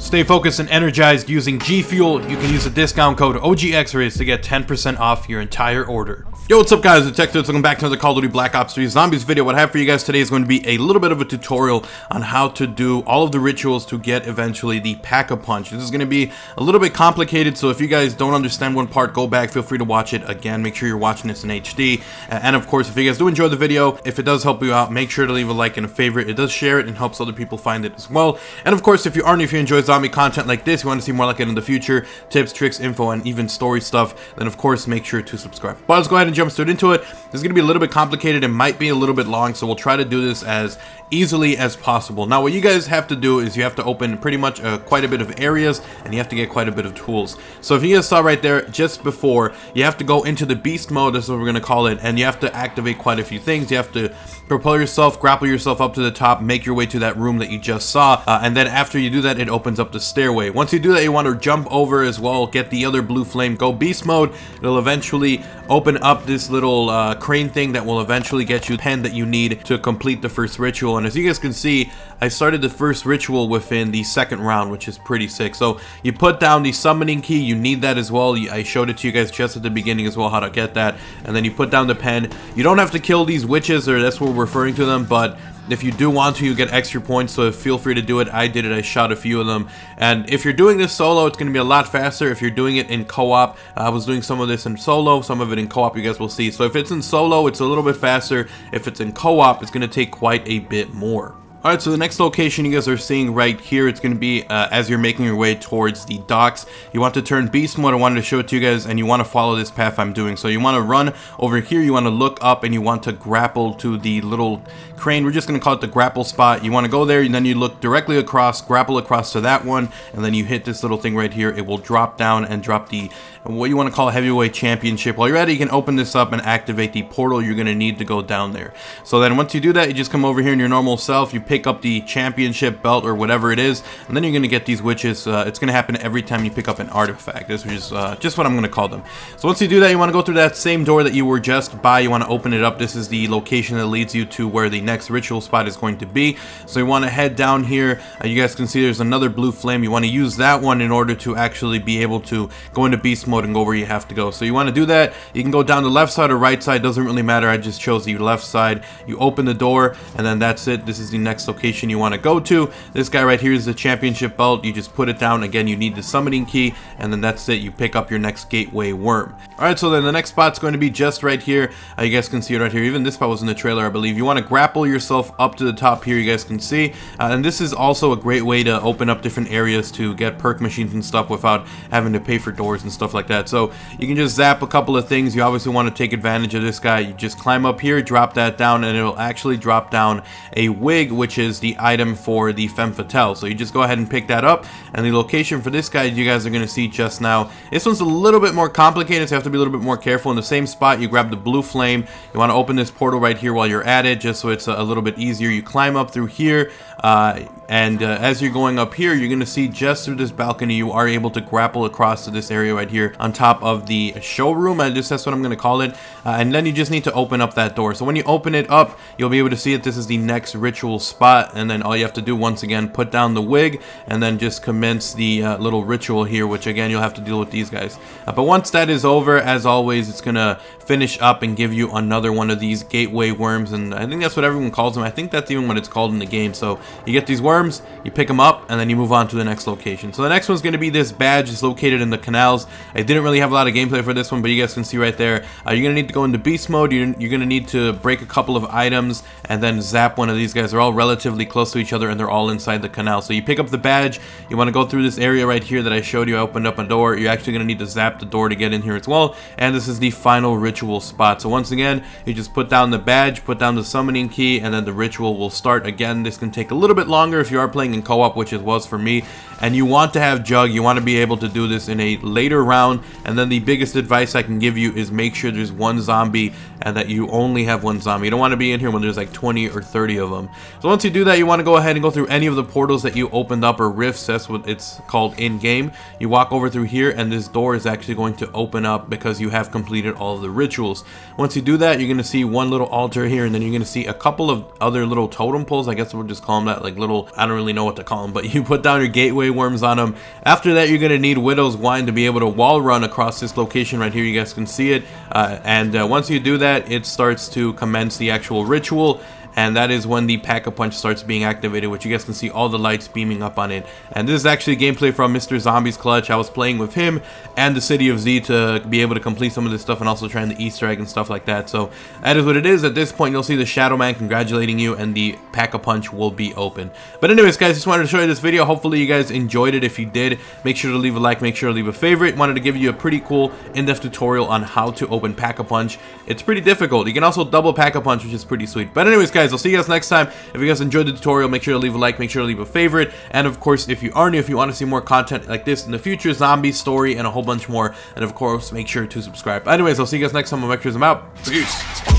Stay focused and energized using G Fuel. You can use the discount code OGXRAYZ to get 10% off your entire order. Yo, what's up guys, Detectives. Welcome back to another Call of Duty Black Ops 3 Zombies video. What I have for you guys today is going to be a little bit of a tutorial on how to do all of the rituals to get eventually the Pack-a-Punch. This is going to be a little bit complicated, so if you guys don't understand one part, go back, feel free to watch it again. Make sure you're watching this in HD. And of course, if you guys do enjoy the video, if it does help you out, make sure to leave a like and a favorite. It does share it and helps other people find it as well. And of course, if you enjoy zombie content like this, you want to see more like it in the future, tips, tricks, info, and even story stuff, then of course make sure to subscribe. But let's go ahead and jump straight into it. This is going to be a little bit complicated. It might be a little bit long, so we'll try to do this as easily as possible. Now what you guys have to do is you have to open pretty much quite a bit of areas, and you have to get quite a bit of tools. So if you guys saw right there just before, you have to go into the beast mode, this is what we're going to call it, and you have to activate quite a few things. You have to propel yourself, grapple yourself up to the top, make your way to that room that you just saw, and then after you do that, it opens up the stairway. Once you do that, you want to jump over as well, get the other blue flame, go beast mode. It'll eventually open up this little crane thing that will eventually get you the pen that you need to complete the first ritual. And as you guys can see, I started the first ritual within the second round, which is pretty sick. So you put down the summoning key, you need that as well. I showed it to you guys just at the beginning as well, how to get that. And then you put down the pen. You don't have to kill these witches, or that's what we're referring to them, but if you do want to, you get extra points, so feel free to do it. I did it, I shot a few of them. And if you're doing this solo, it's going to be a lot faster. If you're doing it in co-op, I was doing some of this in solo, some of it in co-op, you guys will see. So if it's in solo, it's a little bit faster. If it's in co-op, it's going to take quite a bit more. Alright, so the next location you guys are seeing right here, it's going to be as you're making your way towards the docks. You want to turn beast mode. I wanted to show it to you guys, and you want to follow this path I'm doing. So you want to run over here, you want to look up, and you want to grapple to the little crane. We're just going to call it the grapple spot. You want to go there, and then you look directly across, grapple across to that one, and then you hit this little thing right here. It will drop down and drop the what you want to call a heavyweight championship. While you're at it, you can open this up and activate the portal you're going to need to go down there. So then once you do that, you just come over here in your normal self, you pick up the championship belt or whatever it is, and then you're going to get these witches. It's going to happen every time you pick up an artifact. This is just what I'm going to call them. So once you do that, you want to go through that same door that you were just by. You want to open it up. This is the location that leads you to where the next ritual spot is going to be. So you want to head down here. You guys can see there's another blue flame. You want to use that one in order to actually be able to go into beast mode and go where you have to go. So you want to do that. You can go down the left side or right side, doesn't really matter. I just chose the left side. You open the door, and then that's it. This is the next location you want to go to. This guy right here is the championship belt. You just put it down. Again, you need the summoning key, and then that's it. You pick up your next gateway worm. Alright, so then the next spot's going to be just right here. You guys can see it right here. Even this spot was in the trailer, I believe. You want to grapple yourself up to the top here, you guys can see. And this is also a great way to open up different areas to get perk machines and stuff without having to pay for doors and stuff like that. So you can just zap a couple of things. You obviously want to take advantage of this guy. You just climb up here, drop that down, and it'll actually drop down a wig, which is the item for the femme fatale. So you just go ahead and pick that up, and the location for this guy you guys are going to see just now. This one's a little bit more complicated, so you have to be a little bit more careful. In the same spot, you grab the blue flame. You want to open this portal right here while you're at it, just so it's a little bit easier. You climb up through here, and as you're going up here, you're going to see just through this balcony, you are able to grapple across to this area right here on top of the showroom. That's what I'm going to call it. And then you just need to open up that door. So when you open it up, you'll be able to see it. This is the next ritual spot, and then all you have to do, once again, put down the wig, and then just commence the little ritual here, which again, you'll have to deal with these guys. But once that is over, as always, it's going to finish up and give you another one of these gateway worms, and I think that's what everyone calls them. I think that's even what it's called in the game. So you get these worms, you pick them up, and then you move on to the next location. So the next one's going to be this badge. It's located in the canals. I didn't really have a lot of gameplay for this one, but you guys can see right there. You're going to need to go into beast mode. You're going to need to break a couple of items and then zap one of these guys. They're all relatively close to each other, and they're all inside the canal. So you pick up the badge. You want to go through this area right here that I showed you. I opened up a door. You're actually going to need to zap the door to get in here as well. And this is the final ritual spot. So once again, you just put down the badge, put down the summoning key, and then the ritual will start. Again, this can take a little bit longer if you are playing in co-op, which it was for me. And you want to have Jug. You want to be able to do this in a later round. And then the biggest advice I can give you is make sure there's one zombie and that you only have one zombie. You don't want to be in here when there's like 20 or 30 of them. So once you do that, you want to go ahead and go through any of the portals that you opened up, or rifts, that's what it's called in game. You walk over through here, and this door is actually going to open up because you have completed all of the rituals. Once you do that, you're going to see one little altar here, and then you're going to see a couple of other little totem poles. I guess we'll just call them that, like little I don't really know what to call them, but you put down your gateway worms on them. After that, you're going to need Widow's Wine to be able to wall run across this location right here. You guys can see it. Once you do that, it starts to commence the actual ritual. And that is when the Pack-a-Punch starts being activated, which you guys can see all the lights beaming up on it. And this is actually gameplay from Mr. Zombie's Clutch. I was playing with him and the City of Z to be able to complete some of this stuff and also trying the Easter egg and stuff like that. So that is what it is. At this point, you'll see the Shadow Man congratulating you and the Pack-a-Punch will be open. But anyways, guys, just wanted to show you this video. Hopefully you guys enjoyed it. If you did, make sure to leave a like, make sure to leave a favorite. Wanted to give you a pretty cool in-depth tutorial on how to open Pack-a-Punch. It's pretty difficult. You can also double Pack-a-Punch, which is pretty sweet. But anyways, guys, I'll see you guys next time. If you guys enjoyed the tutorial, make sure to leave a like, make sure to leave a favorite, and of course, if you are new, if you want to see more content like this in the future, zombie story and a whole bunch more, and of course, make sure to subscribe. Anyways, I'll see you guys next time on XRAYZ. I'm out. Peace.